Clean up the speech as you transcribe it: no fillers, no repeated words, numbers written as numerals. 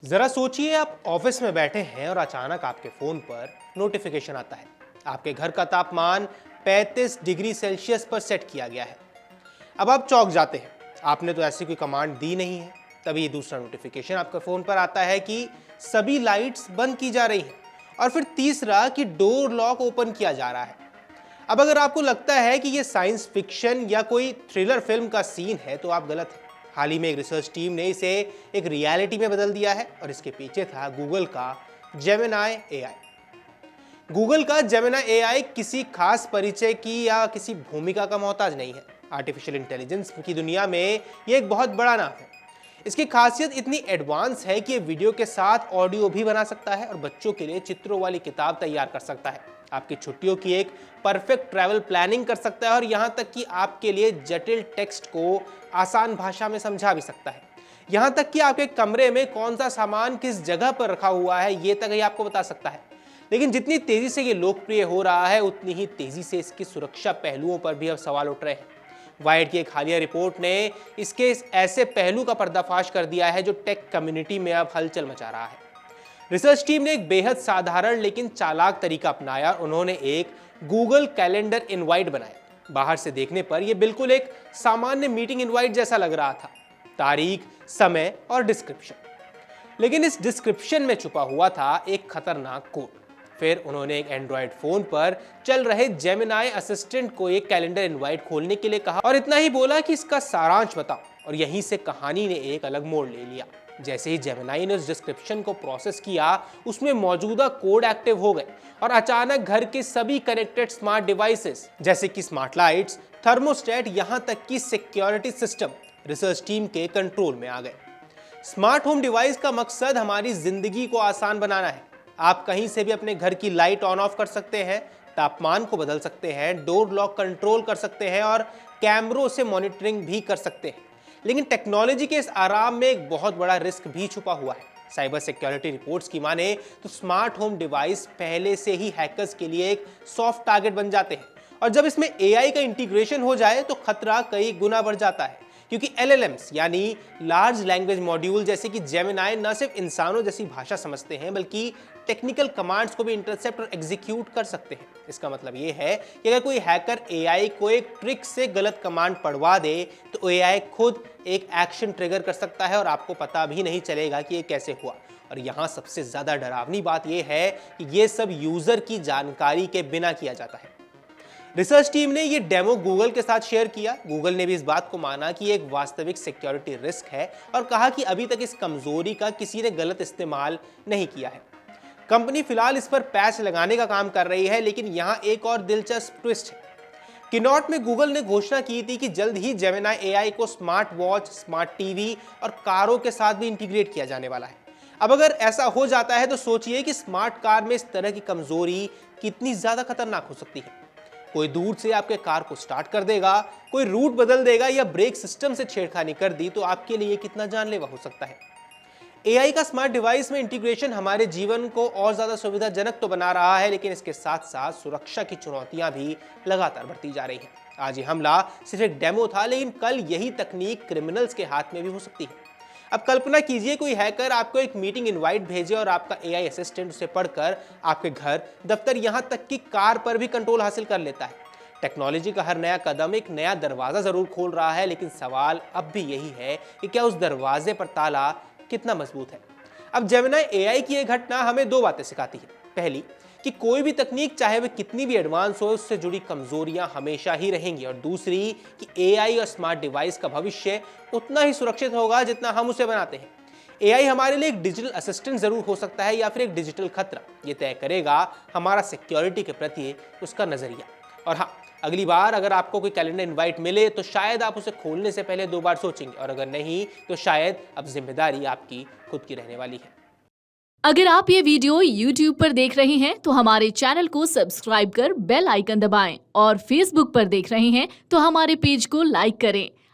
जरा सोचिए, आप ऑफिस में बैठे हैं और अचानक आपके फोन पर नोटिफिकेशन आता है। आपके घर का तापमान 35 डिग्री सेल्सियस पर सेट किया गया है। अब आप चौंक जाते हैं, आपने तो ऐसी कोई कमांड दी नहीं है। तभी दूसरा नोटिफिकेशन आपके फोन पर आता है कि सभी लाइट्स बंद की जा रही हैं, और फिर तीसरा कि डोर लॉक ओपन किया जा रहा है। अब अगर आपको लगता है कि ये साइंस फिक्शन या कोई थ्रिलर फिल्म का सीन है तो आप गलत हैं। हाल ही में एक रिसर्च टीम ने इसे एक रियलिटी में बदल दिया है, और इसके पीछे था गूगल का जेमिनाई एआई। गूगल का जेमिनाई एआई किसी खास परिचय की या किसी भूमिका का मोहताज नहीं है। आर्टिफिशियल इंटेलिजेंस की दुनिया में ये एक बहुत बड़ा नाम है। इसकी खासियत इतनी एडवांस है कि ये वीडियो के साथ ऑडियो भी बना सकता है और बच्चों के लिए चित्रों वाली किताब तैयार कर सकता है। आपकी छुट्टियों की एक परफेक्ट ट्रैवल प्लानिंग कर सकता है, और यहाँ तक कि आपके लिए जटिल टेक्स्ट को आसान भाषा में समझा भी सकता है। यहाँ तक कि आपके कमरे में कौन सा सामान किस जगह पर रखा हुआ है ये तक ये आपको बता सकता है। लेकिन जितनी तेजी से ये लोकप्रिय हो रहा है, उतनी ही तेजी से इसकी सुरक्षा पहलुओं पर भी अब सवाल उठ रहे हैं। वाइड की एक हालिया रिपोर्ट ने इसके इस ऐसे पहलू का पर्दाफाश कर दिया है जो टेक कम्युनिटी में अब हलचल मचा रहा है। रिसर्च टीम ने एक बेहद साधारण लेकिन चालाक तरीका अपनाया। उन्होंने एक गूगल कैलेंडर इनवाइट बनाया। बाहर से देखने पर यह बिल्कुल एक सामान्य मीटिंग इनवाइट जैसा लग रहा था, तारीख, समय और डिस्क्रिप्शन। लेकिन इस डिस्क्रिप्शन में छुपा हुआ था एक खतरनाक कोड। फिर उन्होंने एक एंड्रॉयड फोन पर चल रहे जेमिनाई असिस्टेंट को एक कैलेंडर इनवाइट खोलने के लिए कहा, और इतना ही बोला कि इसका सारांश बताओ। और यहीं से कहानी ने एक अलग मोड़ ले लिया। जैसे ही जेमिनाई ने उस डिस्क्रिप्शन को प्रोसेस किया, उसमें मौजूदा कोड एक्टिव हो गए, और अचानक घर के सभी कनेक्टेड स्मार्ट डिवाइसेस जैसे कि स्मार्ट लाइट्स, थर्मोस्टेट, यहां तक कि सिक्योरिटी सिस्टम रिसर्च टीम के कंट्रोल में आ गए। स्मार्ट होम डिवाइस का मकसद हमारी जिंदगी को आसान बनाना है। आप कहीं से भी अपने घर की लाइट ऑन ऑफ कर सकते हैं, तापमान को बदल सकते हैं, डोर लॉक कंट्रोल कर सकते हैं और कैमरों से मॉनिटरिंग भी कर सकते हैं। लेकिन टेक्नोलॉजी के इस आराम में एक बहुत बड़ा रिस्क भी छुपा हुआ है। साइबर सिक्योरिटी रिपोर्ट्स की माने तो स्मार्ट होम डिवाइस पहले से ही हैकर्स के लिए एक सॉफ्ट टारगेट बन जाते हैं, और जब इसमें एआई का इंटीग्रेशन हो जाए तो खतरा कई गुना बढ़ जाता है। क्योंकि एलएलएम्स यानी लार्ज लैंग्वेज मॉड्यूल जैसे कि जेमिनाई न सिर्फ इंसानों जैसी भाषा समझते हैं, बल्कि टेक्निकल कमांड्स को भी इंटरसेप्ट और एग्जीक्यूट कर सकते हैं। इसका मतलब ये है कि अगर कोई हैकर एआई को एक ट्रिक से गलत कमांड पढ़वा दे तो एआई खुद एक एक्शन ट्रिगर कर सकता है, और आपको पता भी नहीं चलेगा कि ये कैसे हुआ। और यहाँ सबसे ज्यादा डरावनी बात यह है कि ये सब यूजर की जानकारी के बिना किया जाता है। रिसर्च टीम ने ये डेमो गूगल के साथ शेयर किया। गूगल ने भी इस बात को माना कि एक वास्तविक सिक्योरिटी रिस्क है, और कहा कि अभी तक इस कमजोरी का किसी ने गलत इस्तेमाल नहीं किया है। कंपनी फिलहाल इस पर पैच लगाने का काम कर रही है, लेकिन यहां एक और दिलचस्प ट्विस्ट है। कीनोट में गूगल ने घोषणा की थी कि जल्द ही जेमिनाई एआई को स्मार्ट वॉच, स्मार्ट टीवी और कारों के साथ भी इंटीग्रेट किया जाने वाला है। अब अगर ऐसा हो जाता है तो सोचिए कि स्मार्ट कार में इस तरह की कमजोरी कितनी ज्यादा खतरनाक हो सकती है। कोई दूर से आपके कार को स्टार्ट कर देगा, कोई रूट बदल देगा, या ब्रेक सिस्टम से छेड़खानी कर दी तो आपके लिए कितना जानलेवा हो सकता है। एआई का स्मार्ट डिवाइस में इंटीग्रेशन हमारे जीवन को और ज्यादा सुविधाजनक तो बना रहा है, लेकिन इसके साथ साथ सुरक्षा की चुनौतियां भी लगातार बढ़ती जा रही हैं। आज ये हमला सिर्फ एक डेमो था, लेकिन कल यही तकनीक क्रिमिनल्स के हाथ में भी हो सकती है। अब कल्पना कीजिए, कोई हैकर आपको एक मीटिंग इनवाइट भेजे और आपका एआई असिस्टेंट उसे पढ़कर आपके घर, दफ्तर, यहां तक कि कार पर भी कंट्रोल हासिल कर लेता है। टेक्नोलॉजी का हर नया कदम एक नया दरवाजा जरूर खोल रहा है, लेकिन सवाल अब भी यही है कि क्या उस दरवाजे पर ताला कितना मजबूत है। अब जेमिनाई एआई की यह घटना हमें दो बातें सिखाती है। पहली कि कोई भी तकनीक चाहे वह कितनी भी एडवांस हो, उससे जुड़ी कमजोरियां हमेशा ही रहेंगी, और दूसरी कि एआई और स्मार्ट डिवाइस का भविष्य उतना ही सुरक्षित होगा जितना हम उसे बनाते हैं। एआई हमारे लिए एक डिजिटल असिस्टेंट जरूर हो सकता है, या फिर एक डिजिटल खतरा। ये तय करेगा हमारा सिक्योरिटी के प्रति उसका नजरिया। और हाँ, अगली बार अगर आपको कोई कैलेंडर इनवाइट मिले तो शायद आप उसे खोलने से पहले 2 बार सोचेंगे, और अगर नहीं तो शायद अब जिम्मेदारी आपकी खुद की रहने वाली है। अगर आप ये वीडियो YouTube पर देख रहे हैं तो हमारे चैनल को सब्सक्राइब कर बेल आइकन दबाएं, और Facebook पर देख रहे हैं तो हमारे पेज को लाइक करें।